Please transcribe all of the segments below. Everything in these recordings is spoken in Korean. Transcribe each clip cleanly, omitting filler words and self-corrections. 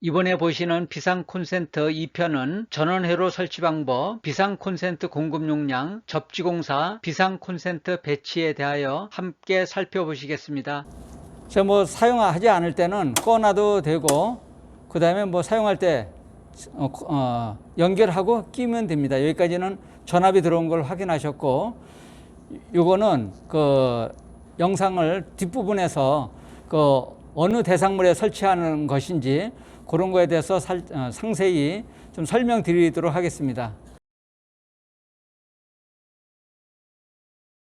이번에 보시는 비상콘센트 2편은 전원회로 설치 방법, 비상콘센트 공급 용량, 접지공사, 비상콘센트 배치에 대하여 함께 살펴보시겠습니다. 사용하지 않을 때는 꺼놔도 되고, 그 다음에 사용할 때 연결하고 끼면 됩니다. 여기까지는 전압이 들어온 걸 확인하셨고, 요거는 영상을 뒷부분에서 어느 대상물에 설치하는 것인지 그런 거에 대해서 상세히 좀 설명드리도록 하겠습니다.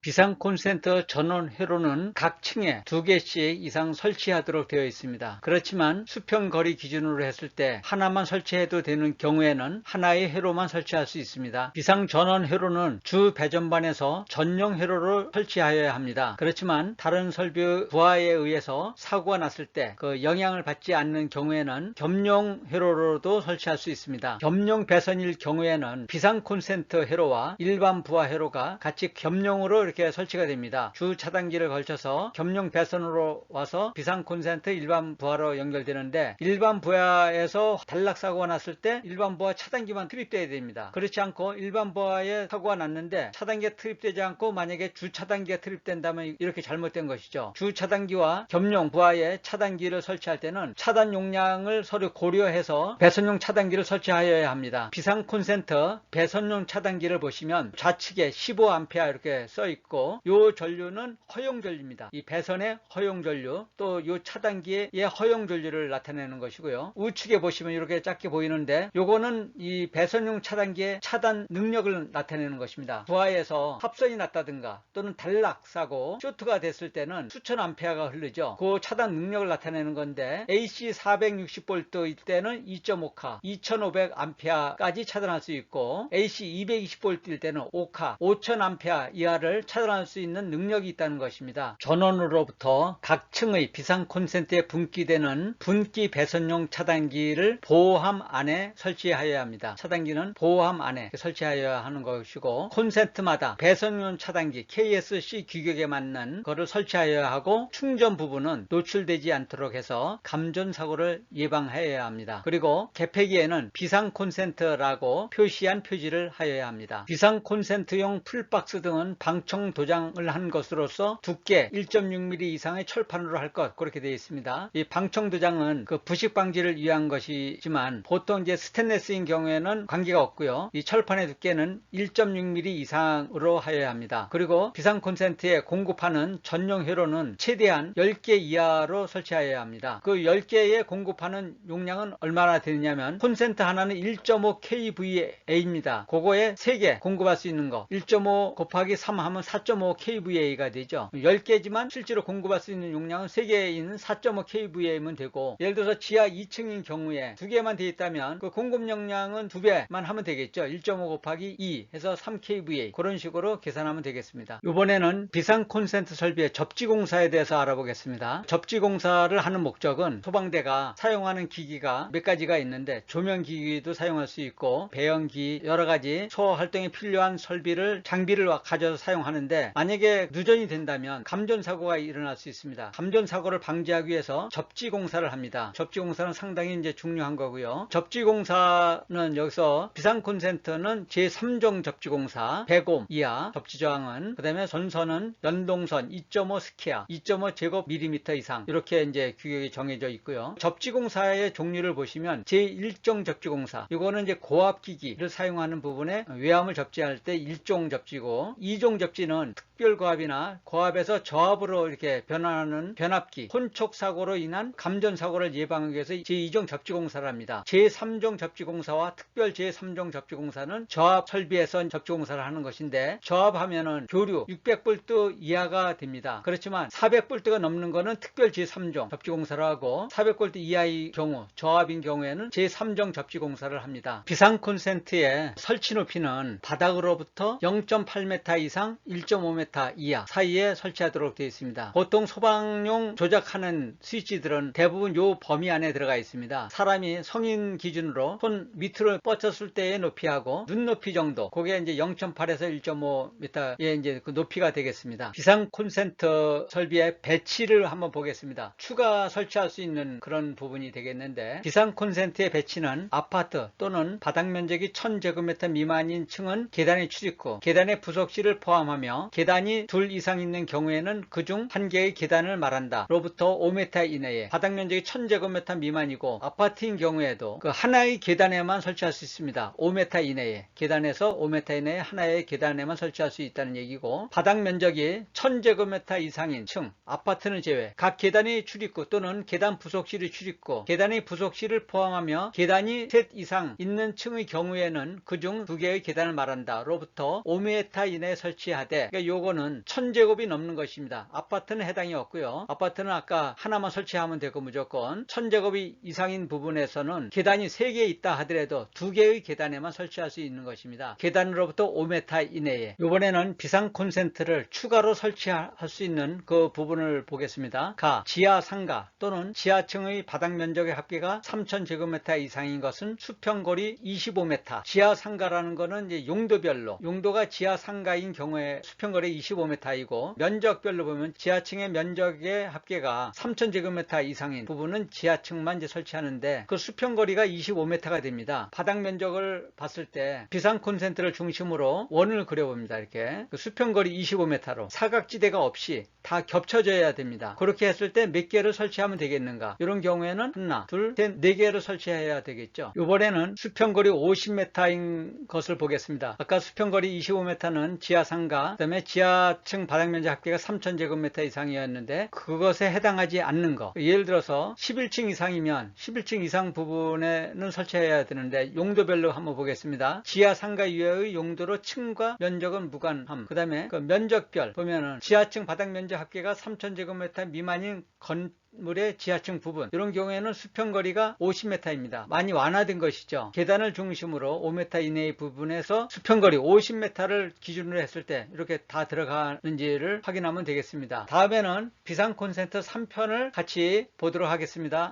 비상콘센트 전원 회로는 각 층에 2개씩 이상 설치하도록 되어 있습니다. 그렇지만 수평거리 기준으로 했을 때 하나만 설치해도 되는 경우에는 하나의 회로만 설치할 수 있습니다. 비상전원 회로는 주 배전반에서 전용 회로를 설치하여야 합니다. 그렇지만 다른 설비 부하에 의해서 사고가 났을 때 영향을 받지 않는 경우에는 겸용 회로로도 설치할 수 있습니다. 겸용 배선일 경우에는 비상콘센트 회로와 일반 부하 회로가 같이 겸용으로 이렇게 설치가 됩니다. 주 차단기를 걸쳐서 겸용 배선으로 와서 비상콘센트 일반 부하로 연결되는데, 일반 부하에서 단락 사고가 났을 때 일반 부하 차단기만 투입되어야 됩니다. 그렇지 않고 일반 부하에 사고가 났는데 차단기가 투입되지 않고 만약에 주 차단기가 투입된다면 이렇게 잘못된 것이죠. 주 차단기와 겸용 부하에 차단기를 설치할 때는 차단 용량을 서로 고려해서 배선용 차단기를 설치하여야 합니다. 비상콘센트 배선용 차단기를 보시면 좌측에 15A 이렇게 써 있고, 이 전류는 허용 전류입니다. 이 배선의 허용 전류, 또 이 차단기의 허용 전류를 나타내는 것이고요. 우측에 보시면 이렇게 작게 보이는데, 요거는 이 배선용 차단기의 차단 능력을 나타내는 것입니다. 부하에서 합선이 났다든가 또는 단락 사고, 쇼트가 됐을 때는 수천 암페어가 흐르죠. 그 차단 능력을 나타내는 건데, AC 460V일 때는 2.5카, 2500A까지 차단할 수 있고, AC 220V일 때는 5카, 5000A 이하를 차단할 수 있는 능력이 있다는 것입니다. 전원으로부터 각 층의 비상콘센트에 분기되는 분기 배선용 차단기를 보호함 안에 설치하여야 합니다. 차단기는 보호함 안에 설치하여야 하는 것이고, 콘센트마다 배선용 차단기 KSC 규격에 맞는 것을 설치하여야 하고, 충전 부분은 노출되지 않도록 해서 감전 사고를 예방하여야 합니다. 그리고 개폐기에는 비상콘센트라고 표시한 표지를 하여야 합니다. 비상콘센트용 풀박스 등은 방청 도장을 한 것으로서 두께 1.6mm 이상의 철판으로 할 것, 그렇게 되어 있습니다. 이 방청 도장은 부식 방지를 위한 것이지만 보통 이제 스테인리스인 경우에는 관계가 없고요. 이 철판의 두께는 1.6mm 이상으로 하여야 합니다. 그리고 비상콘센트에 공급하는 전용 회로는 최대한 10개 이하로 설치하여야 합니다. 그 10개의 공급하는 용량은 얼마나 되느냐면, 콘센트 하나는 1.5kVA입니다. 그거에 3개 공급할 수 있는 거, 1.5 곱하기 3 하면 4.5kVA가 되죠. 10개지만 실제로 공급할 수 있는 용량은 3개인 4.5kVA면 되고, 예를 들어서 지하 2층인 경우에 2개만 되어 있다면 그 공급 용량은 2배만 하면 되겠죠. 1.5 곱하기 2 해서 3kVA, 그런 식으로 계산하면 되겠습니다. 이번에는 비상콘센트 설비의 접지공사에 대해서 알아보겠습니다. 접지공사를 하는 목적은, 소방대가 사용하는 기기가 몇 가지가 있는데, 조명기기도 사용할 수 있고 배연기, 여러가지 소활동에 필요한 장비를 가져서 사용하는데, 만약에 누전이 된다면 감전사고가 일어날 수 있습니다. 감전사고를 방지하기 위해서 접지공사를 합니다. 접지공사는 상당히 이제 중요한 거고요. 접지공사는 여기서 비상콘센트는 제3종 접지공사 100옴 이하 접지저항은, 그 다음에 전선은 연동선 2.5 스퀘어 2.5 제곱밀리미터 이상, 이렇게 이제 규격이 정해져 있고요. 접지공사의 종류를 보시면 제1종 접지공사, 이거는 이제 고압기기를 사용하는 부분에 외암을 접지할 때 1종 접지고, 2종 접지는 특별고압이나 고압에서 저압으로 이렇게 변환하는 변압기, 혼촉 사고로 인한 감전 사고를 예방하기 위해서 제2종 접지공사를 합니다. 제3종 접지공사와 특별 제3종 접지공사는 저압 설비에서 접지공사를 하는 것인데, 저압하면은 교류 600V 이하가 됩니다. 그렇지만 400V가 넘는 거는 특별 제3종 접지공사를 하고, 400V 이하의 경우, 저압인 경우에는 제3종 접지공사를 합니다. 비상콘센트의 설치 높이는 바닥으로부터 0.8m 이상 1.5m 이하 사이에 설치하도록 되어 있습니다. 보통 소방용 조작하는 스위치들은 대부분 요 범위 안에 들어가 있습니다. 사람이 성인 기준으로 손 밑으로 뻗쳤을 때의 높이하고 눈높이 정도, 그게 이제 0.8에서 1.5m의 이제 그 높이가 되겠습니다. 비상 콘센트 설비의 배치를 한번 보겠습니다. 추가 설치할 수 있는 그런 부분이 되겠는데, 비상 콘센트의 배치는 아파트 또는 바닥 면적이 1000제곱미터 미만인 층은 계단의 출입구, 계단의 부속실을 포함하며 계단이 둘 이상 있는 경우에는 그중 한 개의 계단을 말한다. 로부터 5m 이내에, 바닥 면적이 1000제곱미터 미만이고 아파트인 경우에도 그 하나의 계단에만 설치할 수 있습니다. 5m 이내에, 계단에서 5m 이내에 하나의 계단에만 설치할 수 있다는 얘기고, 바닥 면적이 1000제곱미터 이상인 층, 아파트는 제외, 각 계단의 출입구 또는 계단 부속실의 출입구, 계단의 부속실을 포함하며 계단이 셋 이상 있는 층의 경우에는 그중 두 개의 계단을 말한다. 로부터 5m 이내에 설치하되, 그러니까 요거는 1000제곱이 넘는 것입니다. 아파트는 해당이 없고요. 아파트는 아까 하나만 설치하면 되고 무조건 1000제곱이 이상인 부분에서는 계단이 3개 있다 하더라도 2개의 계단에만 설치할 수 있는 것입니다. 계단으로부터 5m 이내에. 이번에는 비상 콘센트를 추가로 설치할 수 있는 그 부분을 보겠습니다. 지하 상가 또는 지하층의 바닥 면적의 합계가 3000제곱미터 이상인 것은 수평거리 25m. 지하 상가라는 거는 이제 용도별로, 용도가 지하 상가인 경우에 수평거리 25m이고, 면적별로 보면 지하층의 면적의 합계가 3000제곱미터 이상인 부분은 지하층만 이제 설치하는데 그 수평거리가 25m가 됩니다. 바닥 면적을 봤을 때 비상 콘센트를 중심으로 원을 그려봅니다. 이렇게 그 수평거리 25m로 사각지대가 없이 다 겹쳐져야 됩니다. 그렇게 했을 때 몇 개를 설치하면 되겠는가? 이런 경우에는 하나, 둘, 셋, 네 개를 설치해야 되겠죠. 이번에는 수평거리 50m인 것을 보겠습니다. 아까 수평거리 25m는 지하상가, 그 다음에 지하층 바닥면적 합계가 3000제곱미터 이상이었는데 그것에 해당하지 않는 거, 예를 들어서 11층 이상이면 11층 이상 부분에는 설치해야 되는데 용도별로 한번 보겠습니다. 지하상가 이외의 용도로 층과 면적은 무관함. 그 다음에 그 면적별 보면은 지하층 바닥면적 합계가 3000제곱미터 미만인 건물의 지하층 부분, 이런 경우에는 수평거리가 50m입니다. 많이 완화된 것이죠. 계단을 중심으로 5m 이내의 부분에서 수평거리 50m를 기준으로 했을 때 이렇게 다 들어가는지를 확인하면 되겠습니다. 다음에는 비상 콘센트 3편을 같이 보도록 하겠습니다.